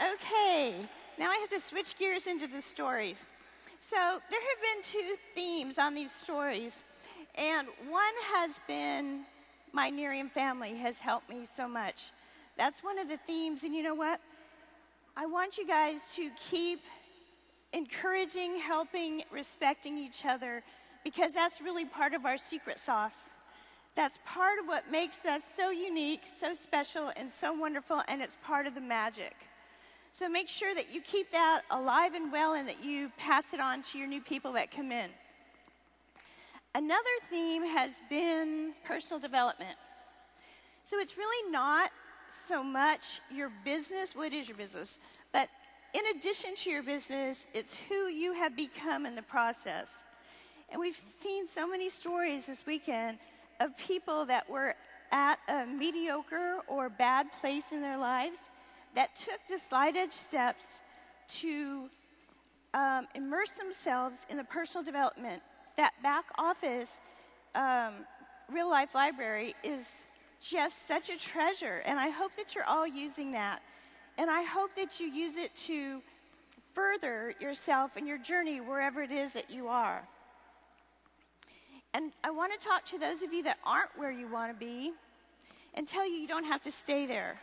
Okay, now I have to switch gears into the stories. So there have been two themes on these stories, and one has been my Nerium family has helped me so much. That's one of the themes, and you know what? I want you guys to keep encouraging, helping, respecting each other, because that's really part of our secret sauce. That's part of what makes us so unique, so special, and so wonderful, and it's part of the magic. So make sure that you keep that alive and well and that you pass it on to your new people that come in. Another theme has been personal development. So it's really not so much your business, well, it is your business, but in addition to your business, it's who you have become in the process. And we've seen so many stories this weekend of people that were at a mediocre or bad place in their lives that took the slide edge steps to immerse themselves in the personal development. That back office real life library is just such a treasure, and I hope that you're all using that. And I hope that you use it to further yourself and your journey wherever it is that you are. And I want to talk to those of you that aren't where you want to be and tell you you don't have to stay there.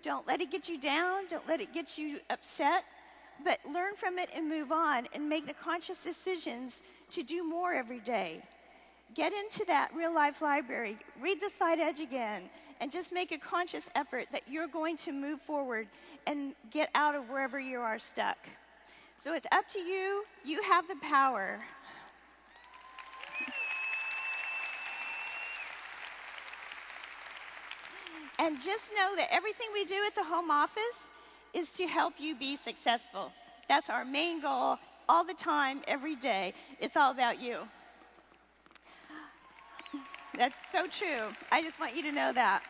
Don't let it get you down. Don't let it get you upset. But learn from it and move on and make the conscious decisions to do more every day. Get into that real life library. Read the slide edge again. And just make a conscious effort that you're going to move forward and get out of wherever you are stuck. So it's up to you. You have the power. And just know that everything we do at the home office is to help you be successful. That's our main goal all the time, every day. It's all about you. That's so true. I just want you to know that.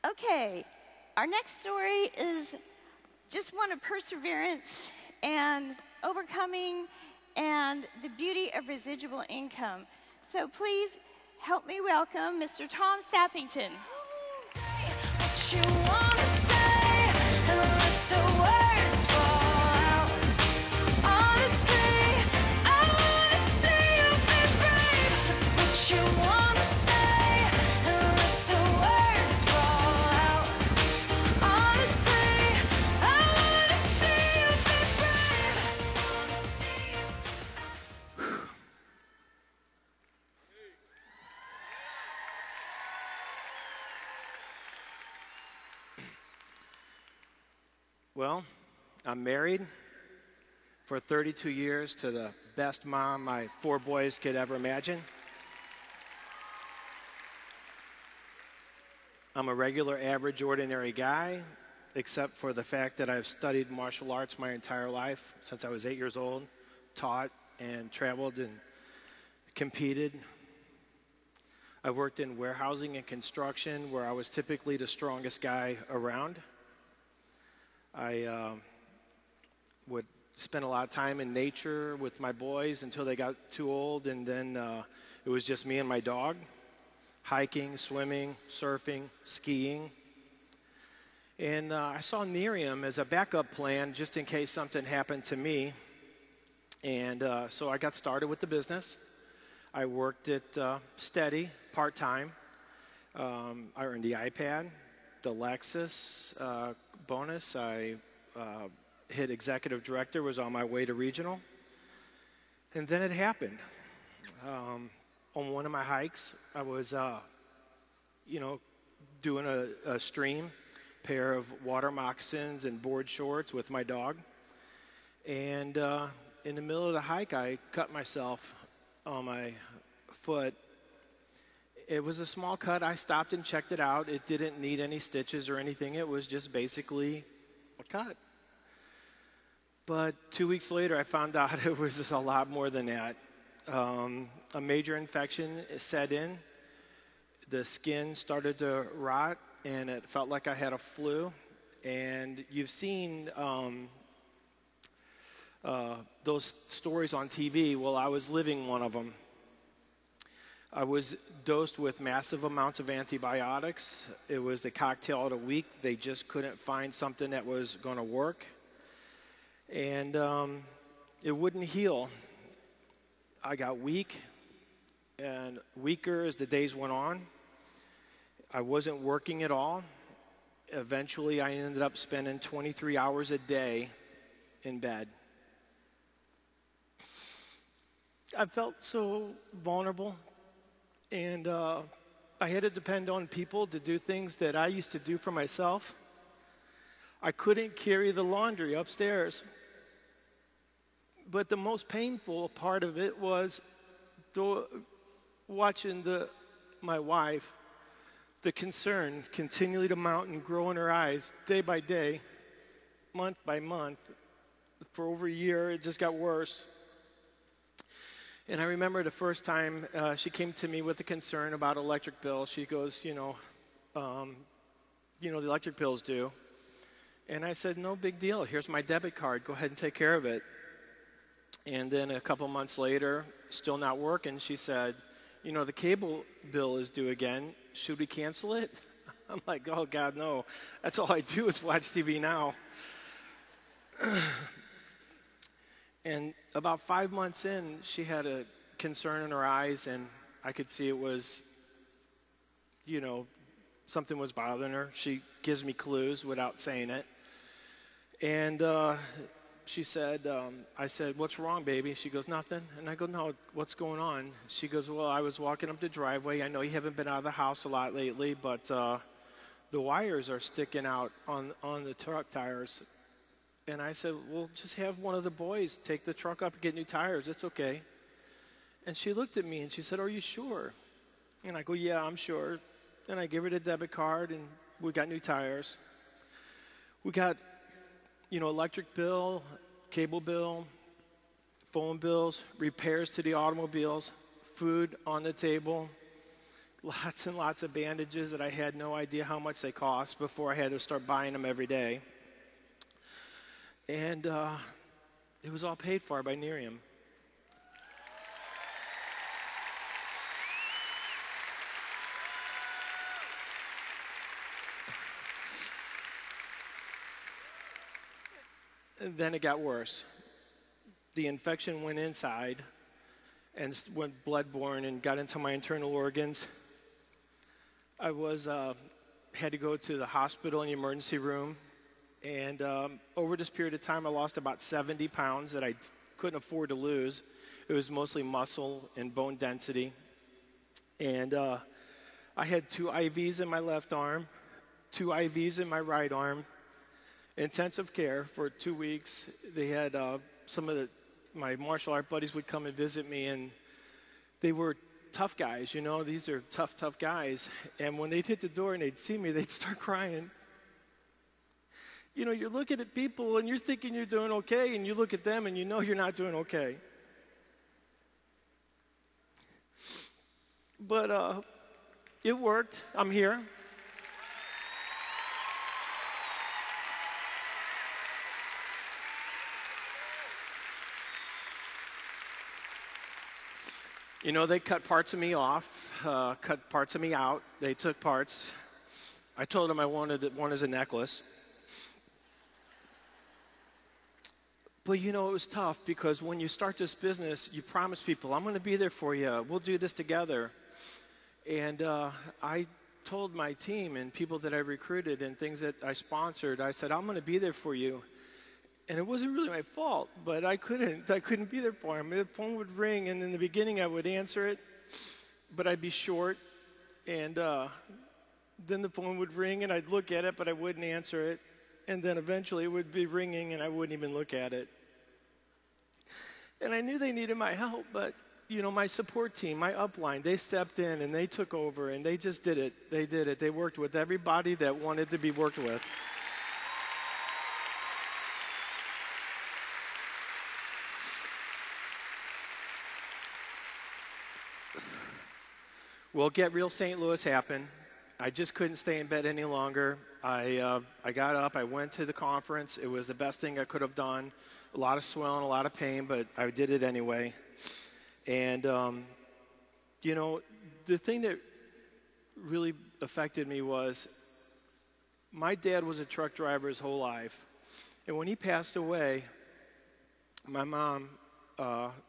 Okay, our next story is just one of perseverance and overcoming and the beauty of residual income. So please help me welcome Mr. Tom Sappington. Say what you want to say and let the words fall out. Honestly, I want to see you be brave. That's what you want to say and let the words fall out. Honestly, I want to see you be brave. Just want to see you. Well, I'm married for 32 years to the best mom my 4 boys could ever imagine. I'm a regular, average, ordinary guy, except for the fact that I've studied martial arts my entire life since I was 8 years old, taught and traveled and competed. I've worked in warehousing and construction where I was typically the strongest guy around. I would spend a lot of time in nature with my boys until they got too old, and then it was just me and my dog, hiking, swimming, surfing, skiing. And I saw Nerium as a backup plan just in case something happened to me. And so I got started with the business. I worked it steady, part-time. I earned the iPad, the Lexus bonus. I hit executive director, was on my way to regional. And then it happened. On one of my hikes, I was, doing a stream, pair of water moccasins and board shorts with my dog. And in the middle of the hike, I cut myself on my foot. It was a small cut. I stopped and checked it out. It didn't need any stitches or anything. It was just basically a cut. But 2 weeks later, I found out it was just a lot more than that. A major infection set in. The skin started to rot, and it felt like I had a flu. And you've seen those stories on TV. Well, I was living one of them. I was dosed with massive amounts of antibiotics. It was the cocktail of the week. They just couldn't find something that was going to work. And it wouldn't heal. I got weak and weaker as the days went on. I wasn't working at all. Eventually, I ended up spending 23 hours a day in bed. I felt so vulnerable, and I had to depend on people to do things that I used to do for myself. I couldn't carry the laundry upstairs. But the most painful part of it was watching my wife, the concern continually to mount and grow in her eyes day by day, month by month. For over a year, it just got worse. And I remember the first time she came to me with a concern about electric bill. She goes, the electric bill's due. And I said, no big deal. Here's my debit card. Go ahead and take care of it. And then a couple months later, still not working, she said, the cable bill is due again. Should we cancel it? I'm like, oh, God, no. That's all I do is watch TV now. And about 5 months in, she had a concern in her eyes, and I could see it was, something was bothering her. She gives me clues without saying it. And she said, I said, what's wrong, baby? She goes, nothing. And I go, no, what's going on? She goes, well, I was walking up the driveway. I know you haven't been out of the house a lot lately, but the wires are sticking out on the truck tires. And I said, well, just have one of the boys take the truck up and get new tires. It's okay. And she looked at me and she said, are you sure? And I go, yeah, I'm sure. And I gave her the debit card, and we got new tires. We got, electric bill, cable bill, phone bills, repairs to the automobiles, food on the table, lots and lots of bandages that I had no idea how much they cost before I had to start buying them every day. And it was all paid for by Nerium. And then it got worse. The infection went inside and went bloodborne and got into my internal organs. I had to go to the hospital in the emergency room. And over this period of time, I lost about 70 pounds that I couldn't afford to lose. It was mostly muscle and bone density. And I had 2 IVs in my left arm, 2 IVs in my right arm, intensive care for 2 weeks. They had some of my martial art buddies would come and visit me, and they were tough guys, These are tough guys. And when they'd hit the door and they'd see me, they'd start crying. You're looking at people and you're thinking you're doing okay, and you look at them and you're not doing okay. But it worked. I'm here. They cut parts of me off, cut parts of me out. They took parts. I told them I wanted one as a necklace. But it was tough because when you start this business, you promise people, I'm going to be there for you. We'll do this together. And I told my team and people that I recruited and things that I sponsored, I said, I'm going to be there for you. And it wasn't really my fault, but I couldn't be there for him. The phone would ring, and in the beginning I would answer it, but I'd be short. And then the phone would ring, and I'd look at it, but I wouldn't answer it. And then eventually it would be ringing, and I wouldn't even look at it. And I knew they needed my help, but, my support team, my upline, they stepped in, and they took over, and they just did it. They did it. They worked with everybody that wanted to be worked with. Well, Get Real St. Louis happened. I just couldn't stay in bed any longer. I got up, I went to the conference. It was the best thing I could have done. A lot of swelling, a lot of pain, but I did it anyway. And You know, the thing that really affected me was my dad was a truck driver his whole life. And when he passed away, my mom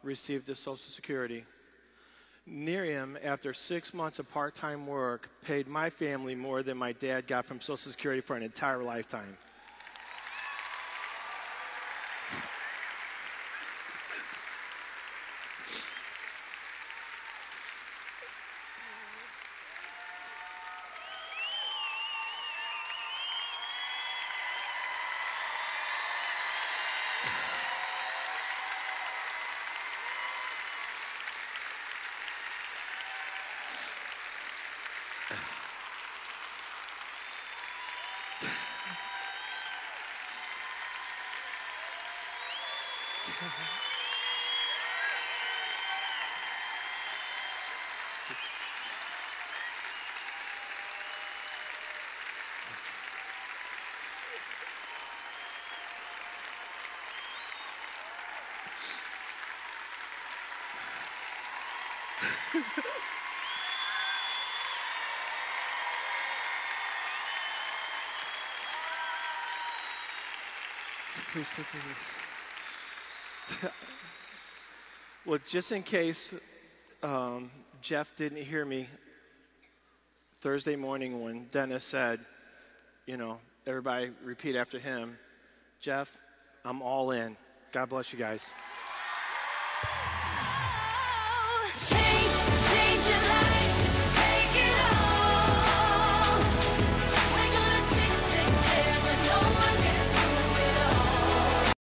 received his Social Security. Nerium, after 6 months of part-time work, paid my family more than my dad got from Social Security for an entire lifetime. Please, please, please. Well, just in case Jeff didn't hear me Thursday morning when Dennis said, you know, everybody repeat after him, Jeff, I'm all in. God bless you guys. Change your life.